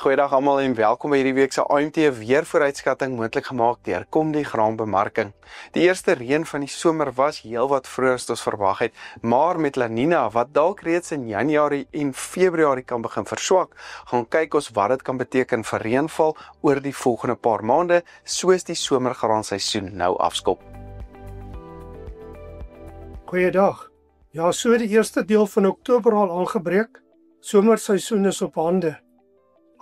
Goeiedag almal en welkom by hierdie week se AMT weervooruitskatting moontlik gemaak deur Komdi Graanbemarking. Die eerste reën van die somer was heelwat vroeër as ons verwag het, maar met La Nina wat dalk reeds in Januarie en Februarie kan begin verswak, gaan kyk ons wat dit kan beteken vir reënval oor die volgende paar maande, soos die somergraanseisoen nou afskop. Goeiedag. Ja, so die eerste deel van Oktober al aangebreek. Somerseisoen is op hande.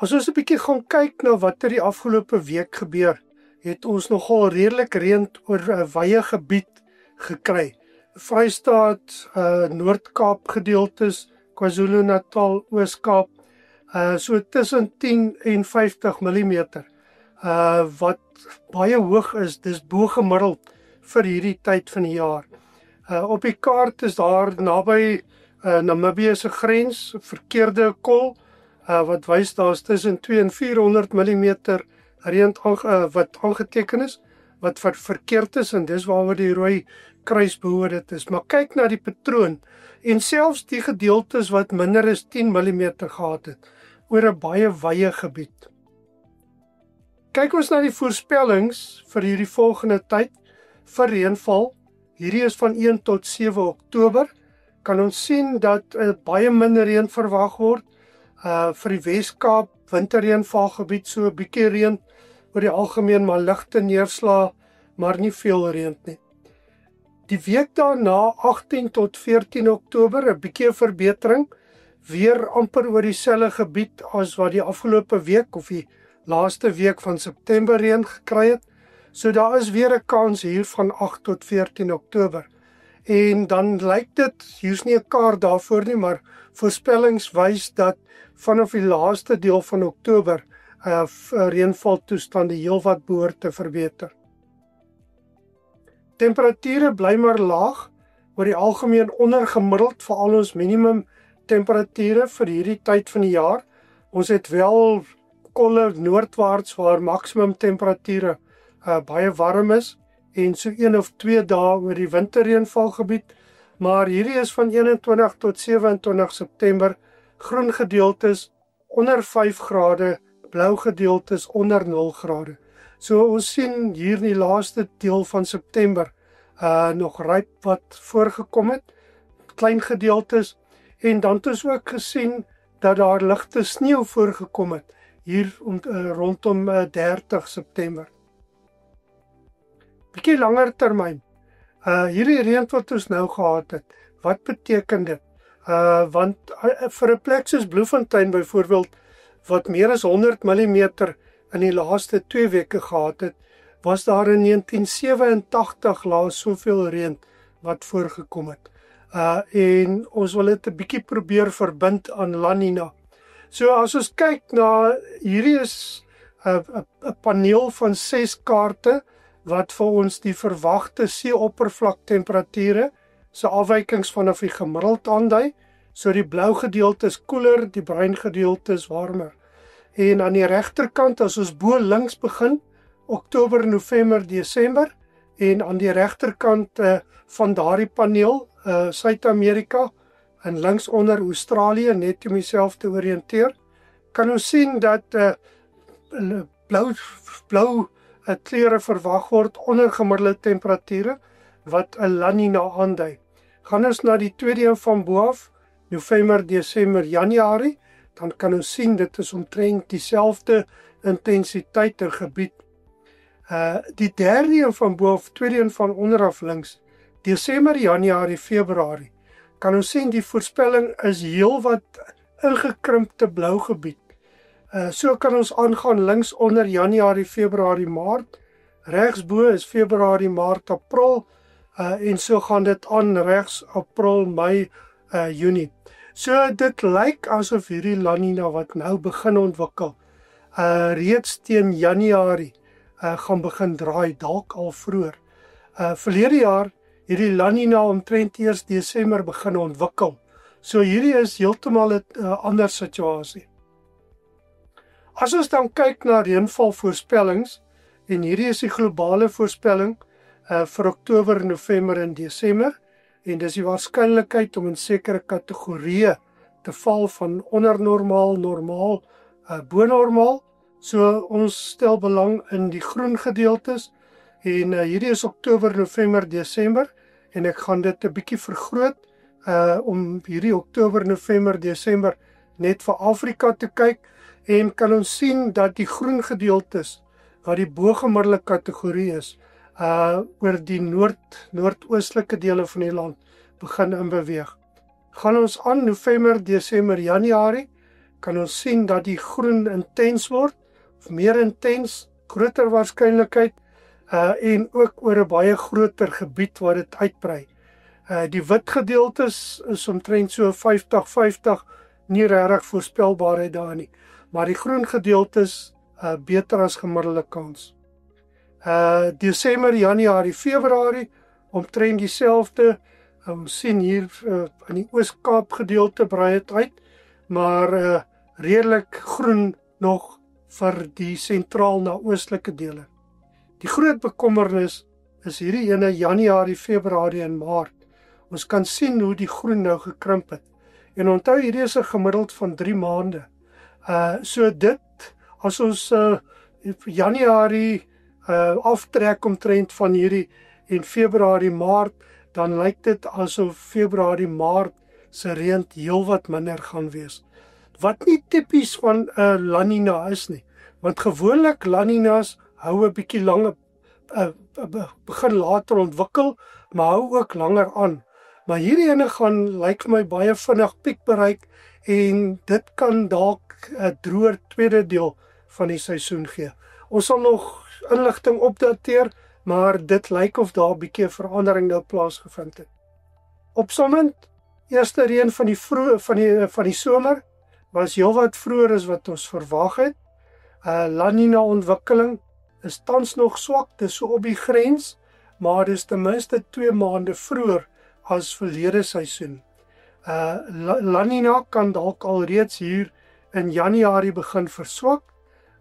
As ons 'n bietjie gaan kyk na wat die afgelope week gebeur, het ons nogal redelik reën oor 'n wye gebied gekry. Vrystaat, Noord-Kaap gedeeltes, KwaZulu-Natal, Oos-Kaap, so tussen 10 en 50 mm. Wat baie hoog is, dis bo gemiddeld vir hierdie tyd van die jaar. Op die kaart is daar naby Namibië se grens verkeerde kol, wat wys daar is tussen 2 en 400 mm reën wat aangeteken is, wat verkeerd is, en dis waaroor die rooi kruis behoort dit is. Maar kyk na die patroon, en selfs die gedeeltes wat minder as 10 mm gehad het, oor 'n baie wye gebied. Kyk ons na die voorspellings vir hierdie volgende tyd vir reënval. Hierdie is van 1 tot 7 Oktober. Kan ons sien dat baie minder reën verwag word. Vir die Wes-Kaap, winterreënvalgebied, so 'n bietjie reën oor die algemeen, maar ligte neerslae, maar nie veel reën nie. Die week daarna, 18 tot 14 Oktober, 'n bietjie verbetering, weer amper oor dieselfde gebied as wat die afgelope week of die laaste week van September reën gekry het. So daar is weer 'n kans hier van 8 tot 14 Oktober. En dan lyk dit, hier's nie 'n kaart daarvoor nie, maar voorspellings wys dat vanaf die laaste deel van Oktober reënvaltoestande heelwat behoort te verbeter. Temperature bly maar laag, oor die algemeen ondergemiddeld vir al ons minimum temperature vir hierdie tyd van die jaar. Ons het wel kolle noordwaarts waar maksimum temperature baie warm is, en so 1 of 2 dae oor die winterreënvalgebied, maar hierdie is van 21 tot 27 September, groen gedeeltes onder 5 grade, blou gedeeltes onder 0 grade. So ons sien hier in die laaste deel van September nog ryp wat voorgekom het, klein gedeeltes, en dan het ons ook gesien dat daar ligte sneeu voorgekom het, hier rondom 30 September. Bietjie langer termyn. Hierdie reën wat ons nou gehad het, wat beteken dit? Want vir 'n plek soos Bloemfontein byvoorbeeld, wat meer as 100 mm in die laaste 2 weke gehad het, was daar in 1987 laas soveel reën wat voorgekom het. En ons wil dit 'n bietjie probeer verbind aan La Nina. So as ons kyk na, hierdie is 'n paneel van 6 kaarte, wat vir ons die verwagte seeoppervlaktemperature se afwykings vanaf die gemiddeld aandui. So die blou gedeelte is koeler, die bruin gedeelte is warmer. En aan die regterkant, as ons bo links begin, Oktober, November, Desember, en aan die regterkant van daardie paneel, Suid-Amerika, en links onder Australië, net om myself te oriënteer, kan ons sien dat blou kleure verwag word onder gemiddelde temperature wat 'n La Nina aandui. Gaan ons na die tweede een van bo af, November, Desember, Januarie, dan kan ons sien dit is omtrent dieselfde intensiteit en gebied. Die derde een van bo af, tweede een van onder af links, Desember, Januarie, Februarie, kan ons sien die voorspelling is heelwat ingekrimpte blou gebied. So kan ons aangaan links onder Januarie, Februarie, Maart. Regsbo is Februarie, Maart, April. En so gaan dit aan regs April, Mei, Junie. So dit lyk asof hierdie La Nina wat nou begin ontwikkel, reeds teen Januarie gaan begin draai, dalk al vroeër. Verlede jaar hierdie La Nina omtrent eers Desember begin ontwikkel. So hierdie is heeltemal 'n ander situasie. As ons dan kyk na reënvalvoorspellings, en hierdie is die globale voorspelling vir Oktober, November en Desember, en dis die waarskynlikheid om in sekere kategorieë te val van ondernormaal, normaal, bo normaal. So ons stel belang in die groen gedeeltes en hierdie is Oktober, November, Desember en ek gaan dit 'n bietjie vergroot om hierdie Oktober, November, Desember net vir Afrika te kyk en kan ons sien dat die groen gedeeltes wat die bo-gemiddelde kategorie is oor die noordoostelike dele van die land begin inbeweeg. Gaan ons aan November, Desember, Januarie kan ons sien dat die groen intens word of meer intens, groter waarskynlikheid en ook oor 'n baie groter gebied waar dit uitbrei. Die wit gedeeltes is omtrent so 50-50, nie regtig voorspelbaarheid daar nie, maar die groen gedeeltes beter as gemiddelde kans. Desember, Januarie, Februarie omtrent dieselfde. Ons sien hier in die Oos-Kaap gedeelte brei dit uit, maar redelik groen nog vir die sentraal na oostelike dele. Die groot bekommernis is hierdie ene Januarie, Februarie en Maart. Ons kan sien hoe die groen nou gekrimp het. En onthou hierdie is 'n gemiddeld van 3 maande. So dit, as ons Januarie aftrek omtrent van hierdie en Februarie, Maart, dan lyk dit asof Februarie, Maart se reën heelwat minder gaan wees. Wat nie tipies van 'n La Nina is nie, want gewoonlik La Ninas hou 'n bietjie langer, begin later ontwikkel, maar hou ook langer aan. Maar hierdie ene gaan lyk vir my baie vinnig piek bereik en dit kan dalk 'n droër tweede deel van die seisoen gee. Ons sal nog inligting opdateer, maar dit lyk of daar 'n bietjie verandering nou plaasgevind het. Opsommend, eerste reën van die somer was heelwat vroeër as wat ons verwag het. La Nina ontwikkeling is tans nog swak, dis so op die grens, maar dis ten minste 2 maande vroeër as verlede seisoen. La Nina kan dalk alreeds hier in Januarie begin verswak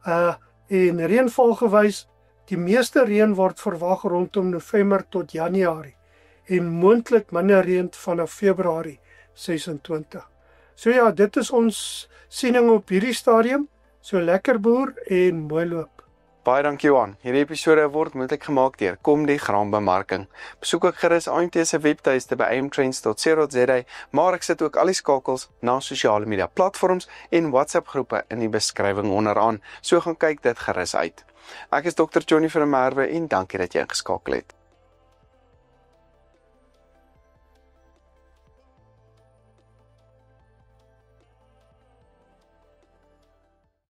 en reënval gewys, die meeste reën word verwag rondom November tot Januarie en moontlik minder reën vanaf Februarie 26. So ja, dit is ons siening op hierdie stadium. So lekker boer en mooi loop. Baie dankie Johan. Hierdie episode word moontlik gemaak deur Kom die Graanbemarking. Besoek ook gerus AMT se webtuiste by amtrends.co.za, maar ek sit ook al die skakels na sosiale media platforms en WhatsApp groepe in die beskrywing onderaan. So gaan kyk dit gerus uit. Ek is Dr. Johnny van der Merwe en dankie dat jy ingeskakel het.